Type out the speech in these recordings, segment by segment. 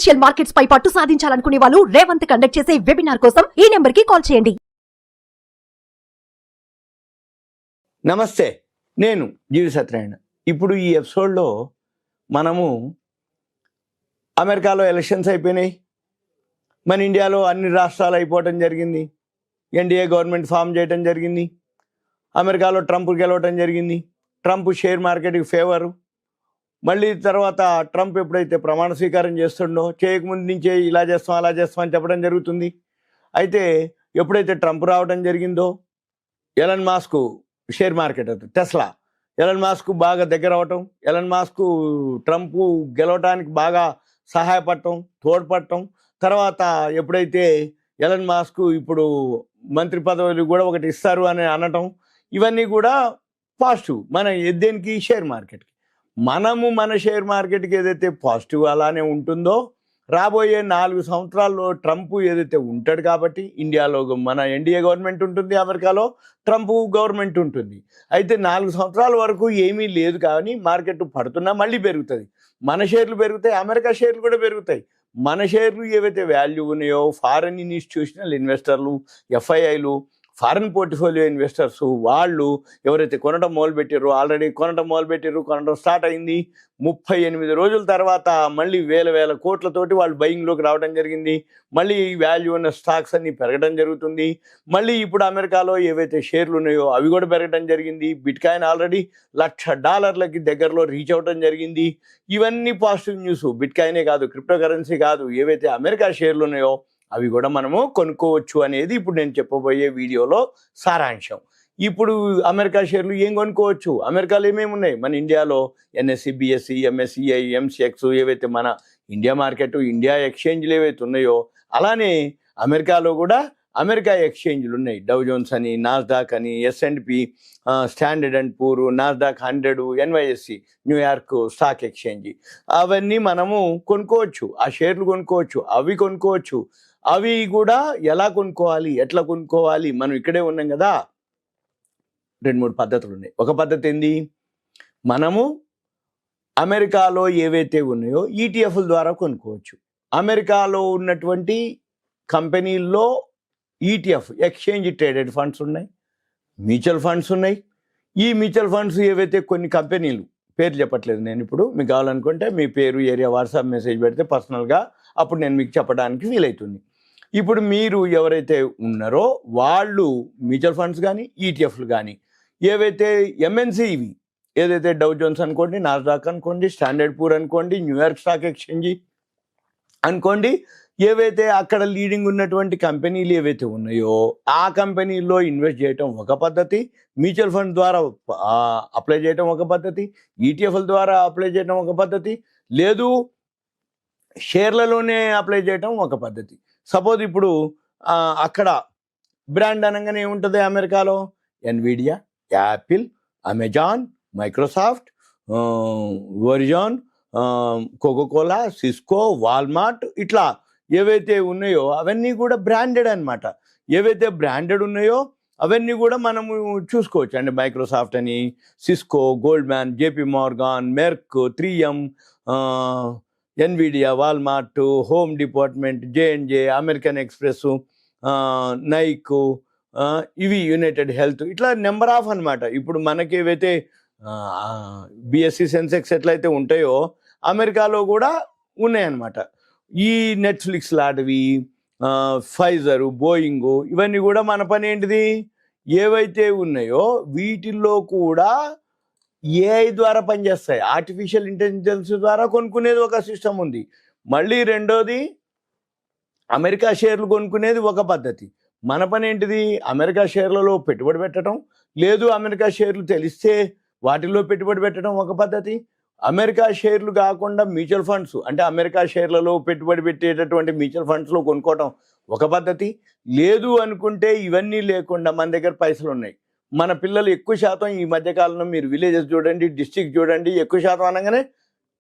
Financial markets పై పట్టు సాధించాలనుకునే వాళ్ళు Revanth conduct చేసే వెబినార్ కోసం ఈ నెంబర్ కి కాల్ చేయండి. నమస్తే, నేను జీవి సత్యనారాయణ. ఇప్పుడు ఈ ఎపిసోడ్లో మనము అమెరికాలో ఎలక్షన్స్ అయిపోయినాయి, మన ఇండియాలో అన్ని రాష్ట్రాలు అయిపోవటం జరిగింది, ఎన్డీఏ గవర్నమెంట్ ఫామ్ చేయటం జరిగింది, అమెరికాలో ట్రంప్ గెలవటం జరిగింది, ట్రంప్ షేర్ మార్కెట్కి ఫేవరు. మళ్ళీ తర్వాత ట్రంప్ ఎప్పుడైతే ప్రమాణ స్వీకారం చేస్తుండో చేయకముందు నుంచే ఇలా చేస్తాం అలా చేస్తాం అని చెప్పడం జరుగుతుంది. అయితే ఎప్పుడైతే ట్రంప్ రావడం జరిగిందో Elon Musk share market Tesla Elon Musk బాగా దగ్గర అవటం, ఎలన్ మాస్క్ ట్రంప్ గెలవటానికి బాగా సహాయపడటం, తోడ్పడటం, తర్వాత ఎప్పుడైతే ఎలన్ మాస్క్ ఇప్పుడు మంత్రి పదవులు కూడా ఒకటి ఇస్తారు అని అనటం, ఇవన్నీ కూడా పాజిటివ్ మన దేనికి షేర్ మార్కెట్కి. మనము మన షేర్ మార్కెట్కి ఏదైతే పాజిటివ్ అలానే ఉంటుందో రాబోయే 4 సంవత్సరాల్లో ట్రంప్ ఏదైతే ఉంటాడు కాబట్టి ఇండియాలో మన ఎన్డీఏ గవర్నమెంట్ ఉంటుంది, అమెరికాలో ట్రంప్ గవర్నమెంట్ ఉంటుంది. అయితే 4 సంవత్సరాల వరకు ఏమీ లేదు కానీ మార్కెట్ పడుతున్నా మళ్ళీ పెరుగుతుంది. మన షేర్లు పెరుగుతాయి, అమెరికా షేర్లు కూడా పెరుగుతాయి. మన షేర్లు ఏవైతే వాల్యూ ఉన్నాయో ఫారెన్ ఇన్స్టిట్యూషనల్ ఇన్వెస్టర్లు, ఎఫ్ఐఐలు, ఫారెన్ పోర్ట్ఫోలియో ఇన్వెస్టర్స్ వాళ్ళు ఎవరైతే కొనడం మొదలుపెట్టారో, ఆల్రెడీ కొనడం స్టార్ట్ అయింది. 38 రోజుల తర్వాత మళ్ళీ వేల కోట్లతోటి వాళ్ళు బయింగ్లోకి రావడం జరిగింది. మళ్ళీ వాల్యూ ఉన్న స్టాక్స్ అన్ని పెరగడం జరుగుతుంది. మళ్ళీ ఇప్పుడు అమెరికాలో ఏవైతే షేర్లు ఉన్నాయో అవి కూడా పెరగడం జరిగింది. బిట్కాయిన్ ఆల్రెడీ $1,00,000 దగ్గరలో రీచ్ అవడం జరిగింది. ఇవన్నీ పాజిటివ్ న్యూస్. బిట్కాయినే కాదు, క్రిప్టో కరెన్సీ కాదు, ఏవైతే అమెరికా షేర్లు ఉన్నాయో అవి కూడా మనము కొనుక్కోవచ్చు అనేది ఇప్పుడు నేను చెప్పబోయే వీడియోలో సారాంశం. ఇప్పుడు అమెరికా షేర్లు ఏం కొనుక్కోవచ్చు, అమెరికాలో ఏమేమి ఉన్నాయి, మన ఇండియాలో ఎన్ఎస్సి, బిఎస్సి, ఎంఎస్సిఐ, ఎంసెక్స్ ఏవైతే మన ఇండియా మార్కెట్, ఇండియా ఎక్స్చేంజ్లు ఏవైతే ఉన్నాయో అలానే అమెరికాలో కూడా అమెరికా ఎక్స్చేంజ్లు ఉన్నాయి. డౌ జోన్స్ అని, నాస్డాక్ అని, S&P, standard and poor, Nasdaq 100, NYSE New York stock exchange, అవన్నీ మనము కొనుక్కోవచ్చు. ఆ షేర్లు కొనుక్కోవచ్చు, అవి కొనుక్కోవచ్చు. అవి కూడా ఎలా కొనుక్కోవాలి, ఎట్లా కొనుక్కోవాలి, మనం ఇక్కడే ఉన్నాం కదా. 2-3 పద్ధతులు ఉన్నాయి. ఒక పద్ధతి ఏంది, మనము అమెరికాలో ఏవైతే ఉన్నాయో ఈటీఎఫ్ల ద్వారా కొనుక్కోవచ్చు. అమెరికాలో ఉన్నటువంటి కంపెనీల్లో ఈటీఎఫ్, ఎక్స్చేంజ్ ట్రేడెడ్ ఫండ్స్ ఉన్నాయి, మ్యూచువల్ ఫండ్స్ ఉన్నాయి. ఈ మ్యూచువల్ ఫండ్స్ ఏవైతే కొన్ని కంపెనీలు, పేరు చెప్పట్లేదు నేను ఇప్పుడు, మీకు కావాలనుకుంటే మీ పేరు, ఏరియా, వాట్సాప్ మెసేజ్ పెడితే పర్సనల్గా అప్పుడు నేను మీకు చెప్పడానికి వీలవుతుంది. ఇప్పుడు మీరు ఎవరైతే ఉన్నారో వాళ్ళు మ్యూచువల్ ఫండ్స్ కానీ ఈటీఎఫ్లు కానీ ఏవైతే ఎంఎన్సీ ఇవి ఏదైతే డౌ జోన్స్ అనుకోండి, నాస్డాక్ అనుకోండి, స్టాండర్డ్ పూర్ అనుకోండి, న్యూయార్క్ స్టాక్ ఎక్స్చేంజ్ అనుకోండి, ఏవైతే అక్కడ లీడింగ్ ఉన్నటువంటి కంపెనీలు ఏవైతే ఉన్నాయో ఆ కంపెనీల్లో ఇన్వెస్ట్ చేయటం ఒక పద్ధతి, మ్యూచువల్ ఫండ్ ద్వారా అప్లై చేయటం ఒక పద్ధతి, ఈటీఎఫ్ల ద్వారా అప్లై చేయటం ఒక పద్ధతి, లేదు షేర్లలోనే అప్లై చేయటం ఒక పద్ధతి. సపోజ్ ఇప్పుడు అక్కడ బ్రాండ్ అనగానే ఏముంటుంది అమెరికాలో, Nvidia, Apple, Amazon, Microsoft, Verizon, Coca Cola, Cisco, Walmart, ఇట్లా ఏవైతే ఉన్నాయో అవన్నీ కూడా బ్రాండెడ్ అనమాట. ఏవైతే బ్రాండెడ్ ఉన్నాయో అవన్నీ కూడా మనము చూసుకోవచ్చు అండి. మైక్రోసాఫ్ట్ అని, Cisco, Goldman, JP Morgan, Merck, 3M, Nvidia, Walmart, home department, J&J, American express, Nike, ఇవి యునైటెడ్ హెల్త్, ఇట్లా నెంబర్ ఆఫ్ అనమాట. ఇప్పుడు మనకి ఏవైతే బిఎస్సి, సెన్సెక్స్ ఎట్లయితే ఉంటాయో అమెరికాలో కూడా ఉన్నాయన్నమాట. ఈ నెట్ఫ్లిక్స్ లాంటివి, ఫైజరు, బోయింగ్, ఇవన్నీ కూడా మన పని ఏంటిది, ఏవైతే ఉన్నాయో వీటిల్లో కూడా ఏఐ ద్వారా పనిచేస్తాయి. ఆర్టిఫిషియల్ ఇంటెలిజెన్స్ ద్వారా కొనుక్కునేది ఒక సిస్టమ్ ఉంది. మళ్ళీ రెండోది అమెరికా షేర్లు కొనుక్కునేది ఒక పద్ధతి. మన పని ఏంటిది, అమెరికా షేర్లలో పెట్టుబడి పెట్టడం, లేదు అమెరికా షేర్లు తెలిస్తే వాటిల్లో పెట్టుబడి పెట్టడం ఒక పద్ధతి. అమెరికా షేర్లు కాకుండా మ్యూచువల్ ఫండ్స్, అంటే అమెరికా షేర్లలో పెట్టుబడి పెట్టేటటువంటి మ్యూచువల్ ఫండ్స్లో కొనుక్కోవడం ఒక పద్ధతి. లేదు అనుకుంటే ఇవన్నీ లేకుండా మన దగ్గర పైసలు ఉన్నాయి, మన పిల్లలు ఎక్కువ శాతం ఈ మధ్యకాలంలో మీరు విలేజెస్ చూడండి, డిస్ట్రిక్ట్ చూడండి, ఎక్కువ శాతం అనగానే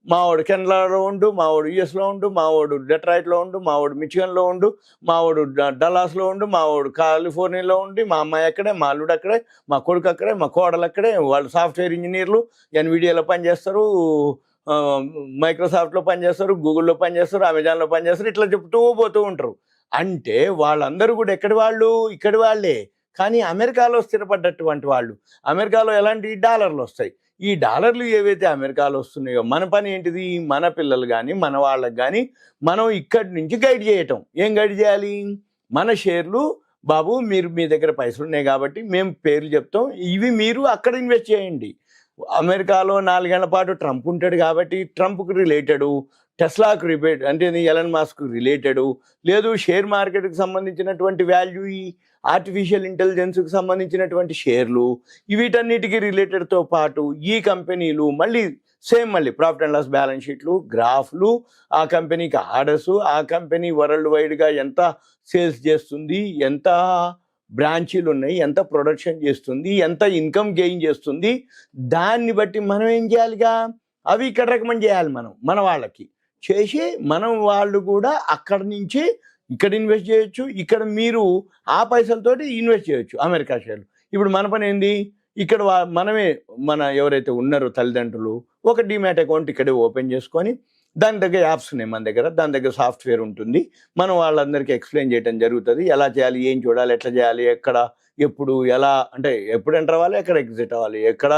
మావాడు కెనడాలో ఉండు, మావాడు యుఎస్లో ఉండు, మావాడు డెట్రాయిట్లో ఉండు, మావాడు మిచిగన్లో ఉండు, మావాడు డల్లాస్లో ఉండు, మావాడు కాలిఫోర్నియాలో ఉండి, మా అమ్మాయి అక్కడే, మా అల్లుడు అక్కడే, మా కొడుకు అక్కడే, మా కోడలు అక్కడే, వాళ్ళు సాఫ్ట్వేర్ ఇంజనీర్లు ఎన్విడియాలో పనిచేస్తారు, మైక్రోసాఫ్ట్లో పనిచేస్తారు, గూగుల్లో పనిచేస్తారు, అమెజాన్లో పనిచేస్తారు, ఇట్లా చెప్తూ పోతూ ఉంటారు. అంటే వాళ్ళందరూ కూడా ఎక్కడి వాళ్ళు, ఇక్కడి వాళ్ళే, కానీ అమెరికాలో స్థిరపడ్డటువంటి వాళ్ళు. అమెరికాలో ఎలాంటి డాలర్లు వస్తాయి. ఈ డాలర్లు ఏవైతే అమెరికాలో వస్తున్నాయో మన పని ఏంటిది, మన పిల్లలు కానీ మన వాళ్ళకి కానీ మనం ఇక్కడి నుంచి గైడ్ చేయటం. ఏం గైడ్ చేయాలి, మన షేర్లు బాబు మీరు మీ దగ్గర పైసలు ఉన్నాయి కాబట్టి మేము పేర్లు చెప్తాం, ఇవి మీరు అక్కడ ఇన్వెస్ట్ చేయండి. అమెరికాలో 4 ఏళ్ల పాటు ట్రంప్ ఉంటాడు కాబట్టి ట్రంప్కి రిలేటెడు, టెస్లాకు రిలేటెడ్ అంటే ఎలన్ మాస్క్ రిలేటెడు, లేదు షేర్ మార్కెట్కి సంబంధించినటువంటి వాల్యూ, ఈ ఆర్టిఫిషియల్ ఇంటెలిజెన్స్కి సంబంధించినటువంటి షేర్లు, వీటన్నిటికీ రిలేటెడ్తో పాటు ఈ కంపెనీలు మళ్ళీ సేమ్ మళ్ళీ ప్రాఫిట్ అండ్ లాస్ బ్యాలెన్స్ షీట్లు, గ్రాఫ్లు, ఆ కంపెనీకి ఆర్డర్స్, ఆ కంపెనీ వరల్డ్ వైడ్గా ఎంత సేల్స్ చేస్తుంది, ఎంత బ్రాంచీలు ఉన్నాయి, ఎంత ప్రొడక్షన్ చేస్తుంది, ఎంత ఇన్కమ్ గెయిన్ చేస్తుంది, దాన్ని బట్టి మనం ఏం చేయాలిగా అవి ఇక్కడ రికమెండ్ చేయాలి మనం మన వాళ్ళకి చేసి, మనం వాళ్ళు కూడా అక్కడి నుంచి ఇక్కడ ఇన్వెస్ట్ చేయొచ్చు, ఇక్కడ మీరు ఆ పైసలతోటి ఇన్వెస్ట్ చేయొచ్చు అమెరికా షేర్లు. ఇప్పుడు మన పని ఏంది, ఇక్కడ మనమే మన ఎవరైతే ఉన్నారో తల్లిదండ్రులు ఒక డిమాట్ అకౌంట్ ఇక్కడే ఓపెన్ చేసుకొని, దాని దగ్గర యాప్స్ ఉన్నాయి మన దగ్గర, దాని దగ్గర సాఫ్ట్వేర్ ఉంటుంది, మనం వాళ్ళందరికీ ఎక్స్ప్లెయిన్ చేయడం జరుగుతుంది. ఎలా చేయాలి, ఏం చూడాలి, ఎట్లా చేయాలి, ఎక్కడ ఎప్పుడు ఎలా, అంటే ఎప్పుడు ఎంటర్ అవ్వాలి, ఎక్కడ ఎగ్జిట్ అవ్వాలి, ఎక్కడ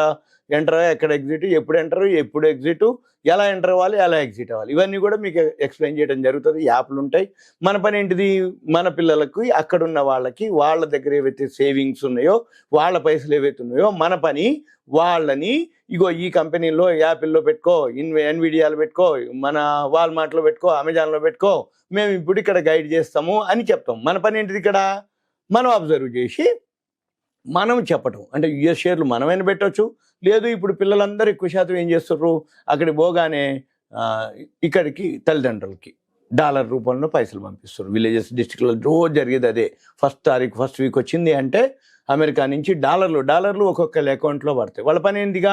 ఎంటర్ ఎక్కడ ఎగ్జిట్, ఎప్పుడు ఎంటర్ ఎప్పుడు ఎగ్జిట్, ఎలా ఎంటర్ అవ్వాలి, ఎలా ఎగ్జిట్ అవ్వాలి, ఇవన్నీ కూడా మీకు ఎక్స్ప్లెయిన్ చేయడం జరుగుతుంది. యాప్లు ఉంటాయి. మన పని ఏంటిది, మన పిల్లలకి అక్కడున్న వాళ్ళకి వాళ్ళ దగ్గర ఏవైతే సేవింగ్స్ ఉన్నాయో, వాళ్ళ పైసలు ఏవైతే ఉన్నాయో, మన పని వాళ్ళని ఇగో ఈ కంపెనీలో యాపిల్లో పెట్టుకో, ఎన్విడియాలో పెట్టుకో, మన వాల్మార్ట్లో పెట్టుకో, అమెజాన్లో పెట్టుకో, మేము ఇప్పుడు ఇక్కడ గైడ్ చేస్తాము అని చెప్తాం. మన పని ఏంటిది, ఇక్కడ మనం అబ్జర్వ్ చేసి మనం చెప్పటం. అంటే యుఎస్ షేర్లు మనమైనా పెట్టవచ్చు, లేదు ఇప్పుడు పిల్లలందరూ ఎక్కువ శాతం ఏం చేస్తుర్రు, అక్కడికి పోగానే ఇక్కడికి తల్లిదండ్రులకి డాలర్ రూపంలో పైసలు పంపిస్తారు. విలేజెస్ డిస్ట్రిక్ట్లో రోజు జరిగేది అదే. ఫస్ట్ వీక్ వచ్చింది అంటే అమెరికా నుంచి డాలర్లు ఒక్కొక్కరి అకౌంట్లో పడతాయి. వాళ్ళ పని ఏంటిగా,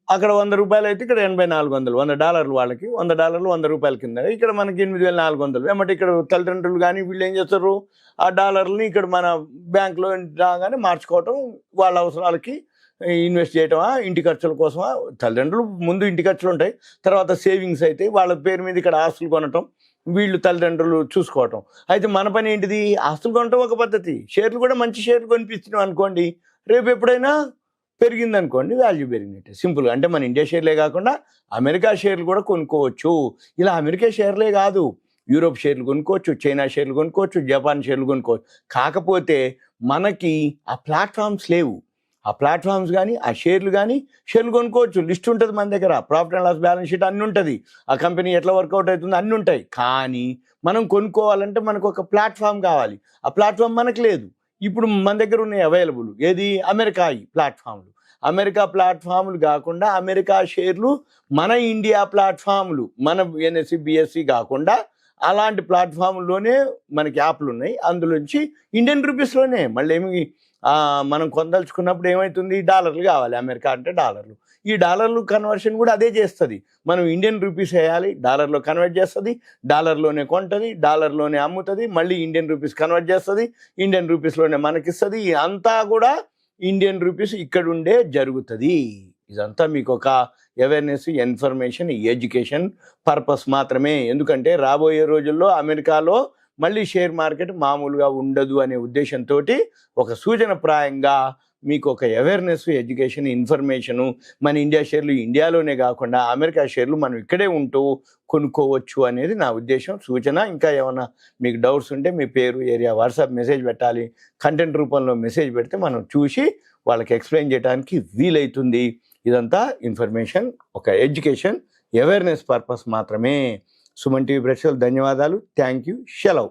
అక్కడ $100 అయితే ఇక్కడ 8400, $100 వాళ్ళకి, $100 100 కింద, ఇక్కడ మనకి 8400. ఏమంటే ఇక్కడ తల్లిదండ్రులు కానీ వీళ్ళు ఏం చేస్తారు, ఆ డాలర్ని ఇక్కడ మన బ్యాంకులో రాగానే మార్చుకోవటం, వాళ్ళ అవసరాలకి ఇన్వెస్ట్ చేయటమా, ఇంటి ఖర్చుల కోసమా. తల్లిదండ్రులు ముందు ఇంటి ఖర్చులు ఉంటాయి, తర్వాత సేవింగ్స్ అయితే వాళ్ళ పేరు మీద ఇక్కడ ఆస్తులు కొనటం, వీళ్ళు తల్లిదండ్రులు చూసుకోవటం. అయితే మన పని ఏంటిది, ఆస్తులు కొనటం ఒక పద్ధతి, షేర్లు కూడా మంచి షేర్లు కొనిపిస్తున్నాం అనుకోండి, రేపు ఎప్పుడైనా పెరిగింది అనుకోండి, వాల్యూ పెరిగినట్టే. సింపుల్గా అంటే మన ఇండియా షేర్లే కాకుండా అమెరికా షేర్లు కూడా కొనుక్కోవచ్చు. ఇలా అమెరికా షేర్లే కాదు, యూరోప్ షేర్లు కొనుక్కోవచ్చు, చైనా షేర్లు కొనుక్కోవచ్చు, జపాన్ షేర్లు కొనుక్కోవచ్చు. కాకపోతే మనకి ఆ ప్లాట్ఫామ్స్ లేవు. ఆ ప్లాట్ఫామ్స్ కానీ ఆ షేర్లు కొనుక్కోవచ్చు. లిస్ట్ ఉంటుంది మన దగ్గర, profit and loss balance sheet అన్నీ ఉంటుంది, ఆ కంపెనీ ఎట్లా వర్కౌట్ అవుతుంది అన్నీ ఉంటాయి. కానీ మనం కొనుక్కోవాలంటే మనకు ఒక ప్లాట్ఫామ్ కావాలి. ఆ ప్లాట్ఫామ్ మనకు లేదు. ఇప్పుడు మన దగ్గర ఉన్నాయి అవైలబుల్, ఏది, అమెరికా ప్లాట్ఫామ్లు కాకుండా అమెరికా షేర్లు, మన ఇండియా ప్లాట్ఫామ్లు, మన ఎన్ఎస్సి బిఎస్సి కాకుండా అలాంటి ప్లాట్ఫామ్లోనే మనకి యాప్లు ఉన్నాయి. అందులోంచి ఇండియన్ రూపీస్లోనే మళ్ళీ ఏమి మనం కొనదలుచుకున్నప్పుడు ఏమవుతుంది, డాలర్లు కావాలి, అమెరికా అంటే డాలర్లు, ఈ డాలర్లు కన్వర్షన్ కూడా అదే చేస్తుంది. మనం ఇండియన్ రూపీస్ వేయాలి, డాలర్లో కన్వర్ట్ చేస్తుంది, డాలర్లోనే కొంటుంది, డాలర్లోనే అమ్ముతుంది, మళ్ళీ ఇండియన్ రూపీస్ కన్వర్ట్ చేస్తుంది, ఇండియన్ రూపీస్లోనే మనకిస్తుంది. అంతా కూడా ఇండియన్ రూపీస్ ఇక్కడుండే జరుగుతుంది. ఇదంతా మీకు ఒక అవేర్నెస్, ఇన్ఫర్మేషన్, ఎడ్యుకేషన్ పర్పస్ మాత్రమే. ఎందుకంటే రాబోయే రోజుల్లో అమెరికాలో మళ్ళీ షేర్ మార్కెట్ మామూలుగా ఉండదు అనే ఉద్దేశంతో ఒక సూచనప్రాయంగా మీకు ఒక అవేర్నెస్, ఎడ్యుకేషన్, ఇన్ఫర్మేషను. మన ఇండియా షేర్లు ఇండియాలోనే కాకుండా అమెరికా షేర్లు మనం ఇక్కడే ఉంటూ కొనుక్కోవచ్చు అనేది నా ఉద్దేశం, సూచన. ఇంకా ఏమైనా మీకు డౌట్స్ ఉంటే మీ పేరు, ఏరియా, వాట్సాప్ మెసేజ్ పెట్టాలి. కంటెంట్ రూపంలో మెసేజ్ పెడితే మనం చూసి వాళ్ళకి ఎక్స్ప్లెయిన్ చేయడానికి వీలవుతుంది. ఇదంతా ఇన్ఫర్మేషన్, ఒక ఎడ్యుకేషన్, అవేర్నెస్ పర్పస్ మాత్రమే. సుమన్ టీవీ ప్రేక్షకులు ధన్యవాదాలు. Thank you. సెలవు.